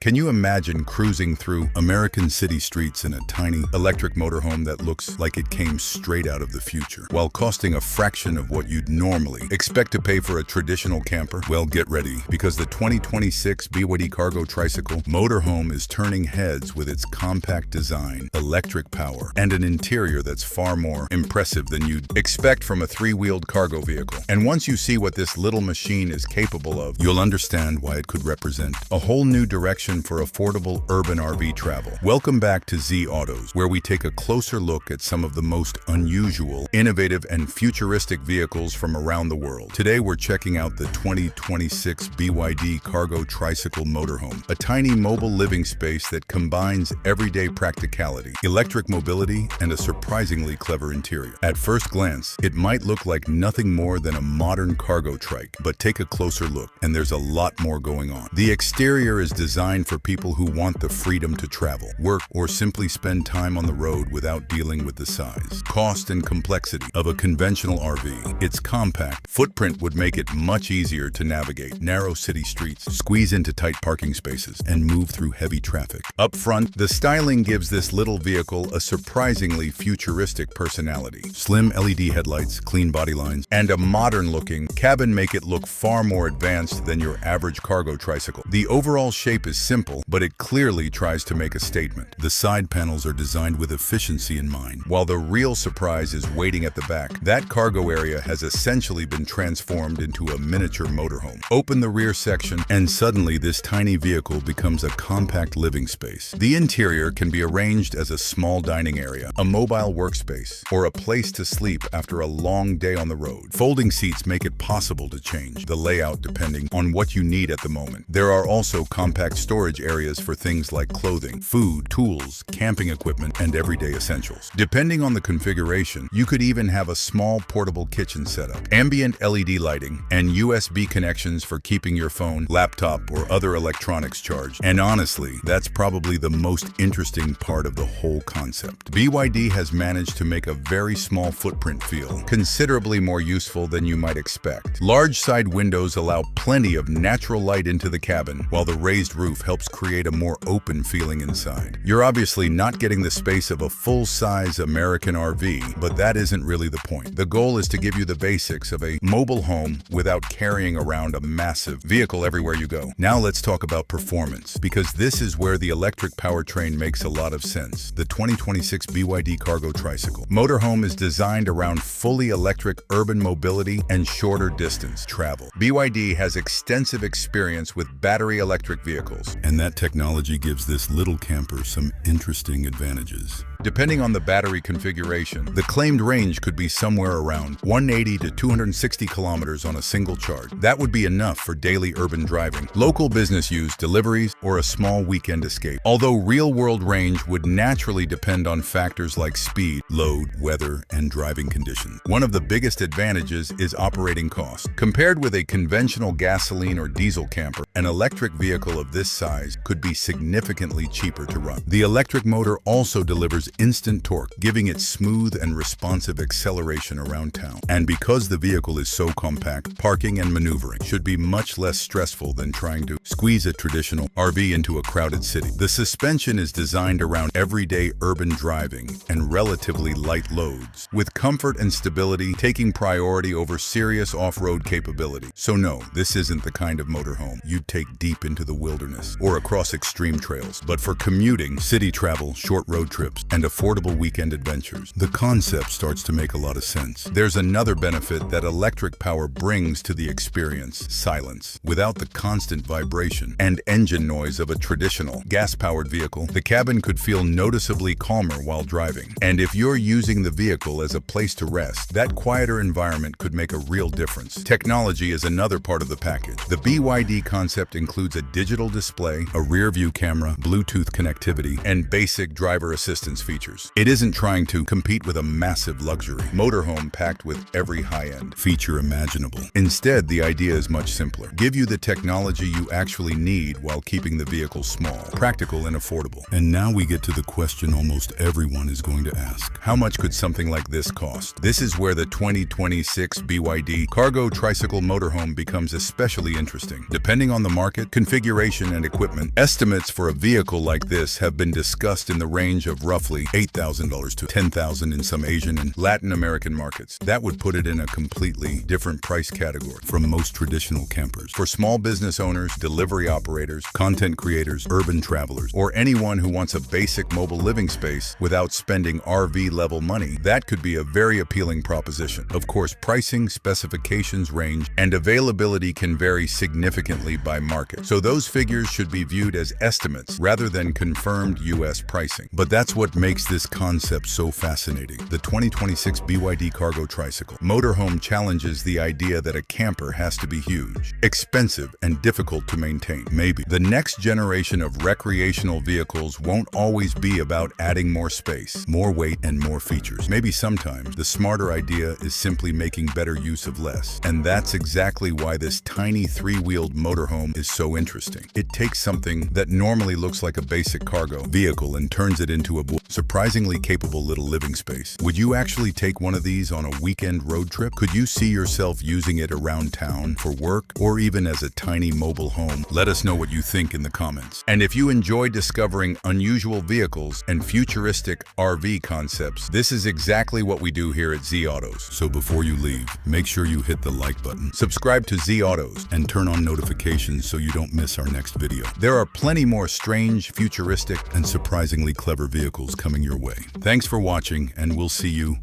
Can you imagine cruising through American city streets in a tiny electric motorhome that looks like it came straight out of the future, while costing a fraction of what you'd normally expect to pay for a traditional camper? Well, get ready, because the 2026 BYD Cargo Tricycle Motorhome is turning heads with its compact design, electric power, and an interior that's far more impressive than you'd expect from a three-wheeled cargo vehicle. And once you see what this little machine is capable of, you'll understand why it could represent a whole new direction for affordable urban RV travel. Welcome back to Z Autos, where we take a closer look at some of the most unusual, innovative, and futuristic vehicles from around the world. Today, we're checking out the 2026 BYD Cargo Tricycle Motorhome, a tiny mobile living space that combines everyday practicality, electric mobility, and a surprisingly clever interior. At first glance, it might look like nothing more than a modern cargo trike, but take a closer look, and there's a lot more going on. The exterior is designed for people who want the freedom to travel, work, or simply spend time on the road without dealing with the size, cost, and complexity of a conventional RV. Its compact footprint would make it much easier to navigate narrow city streets, squeeze into tight parking spaces, and move through heavy traffic. Up front, the styling gives this little vehicle a surprisingly futuristic personality. Slim LED headlights, clean body lines, and a modern-looking cabin make it look far more advanced than your average cargo tricycle. The overall shape is simple, but it clearly tries to make a statement. The side panels are designed with efficiency in mind, while the real surprise is waiting at the back. That cargo area has essentially been transformed into a miniature motorhome. Open the rear section, and suddenly this tiny vehicle becomes a compact living space. The interior can be arranged as a small dining area, a mobile workspace, or a place to sleep after a long day on the road. Folding seats make it possible to change the layout depending on what you need at the moment. There are also compact storage areas for things like clothing, food, tools, camping equipment, and everyday essentials. Depending on the configuration, you could even have a small portable kitchen setup, ambient LED lighting, and USB connections for keeping your phone, laptop, or other electronics charged. And honestly, that's probably the most interesting part of the whole concept. BYD has managed to make a very small footprint feel considerably more useful than you might expect. Large side windows allow plenty of natural light into the cabin, while the raised roof helps create a more open feeling inside. You're obviously not getting the space of a full-size American RV, but that isn't really the point. The goal is to give you the basics of a mobile home without carrying around a massive vehicle everywhere you go. Now let's talk about performance, because this is where the electric powertrain makes a lot of sense. The 2026 BYD Cargo Tricycle Motorhome is designed around fully electric urban mobility and shorter distance travel. BYD has extensive experience with battery electric vehicles, and that technology gives this little camper some interesting advantages. Depending on the battery configuration, the claimed range could be somewhere around 180 to 260 kilometers on a single charge. That would be enough for daily urban driving, local business use, deliveries, or a small weekend escape. Although real-world range would naturally depend on factors like speed, load, weather, and driving conditions. One of the biggest advantages is operating cost. Compared with a conventional gasoline or diesel camper, an electric vehicle of this size could be significantly cheaper to run. The electric motor also delivers instant torque, giving it smooth and responsive acceleration around town. And because the vehicle is so compact, parking and maneuvering should be much less stressful than trying to squeeze a traditional RV into a crowded city. The suspension is designed around everyday urban driving and relatively light loads, with comfort and stability taking priority over serious off-road capability. So no, this isn't the kind of motorhome you'd take deep into the wilderness or across extreme trails, but for commuting, city travel, short road trips, and affordable weekend adventures. The concept starts to make a lot of sense. There's another benefit that electric power brings to the experience: silence. Without the constant vibration and engine noise of a traditional gas-powered vehicle, the cabin could feel noticeably calmer while driving. And if you're using the vehicle as a place to rest, that quieter environment could make a real difference. Technology is another part of the package. The BYD concept includes a digital display, a rear-view camera, Bluetooth connectivity, and basic driver assistance features. It isn't trying to compete with a massive luxury motorhome packed with every high-end feature imaginable. Instead, the idea is much simpler. Give you the technology you actually need while keeping the vehicle small, practical, and affordable. And now we get to the question almost everyone is going to ask. How much could something like this cost? This is where the 2026 BYD Cargo Tricycle Motorhome becomes especially interesting. Depending on the market, configuration, and equipment, estimates for a vehicle like this have been discussed in the range of roughly $8,000 to $10,000 in some Asian and Latin American markets. That would put it in a completely different price category from most traditional campers. For small business owners, delivery operators, content creators, urban travelers, or anyone who wants a basic mobile living space without spending RV-level money, that could be a very appealing proposition. Of course, pricing, specifications range, and availability can vary significantly by market. So those figures should be viewed as estimates rather than confirmed U.S. pricing. But that's what makes this concept so fascinating. The 2026 BYD Cargo Tricycle Motorhome challenges the idea that a camper has to be huge, expensive, and difficult to maintain. Maybe the next generation of recreational vehicles won't always be about adding more space, more weight, and more features. Maybe sometimes the smarter idea is simply making better use of less. And that's exactly why this tiny three-wheeled motorhome is so interesting. It takes something that normally looks like a basic cargo vehicle and turns it into a surprisingly capable little living space. Would you actually take one of these on a weekend road trip? Could you see yourself using it around town for work or even as a tiny mobile home? Let us know what you think in the comments. And if you enjoy discovering unusual vehicles and futuristic RV concepts, this is exactly what we do here at Z Autos. So before you leave, make sure you hit the like button, subscribe to Z Autos, and turn on notifications so you don't miss our next video. There are plenty more strange, futuristic, and surprisingly clever vehicles coming your way. Thanks for watching, and we'll see you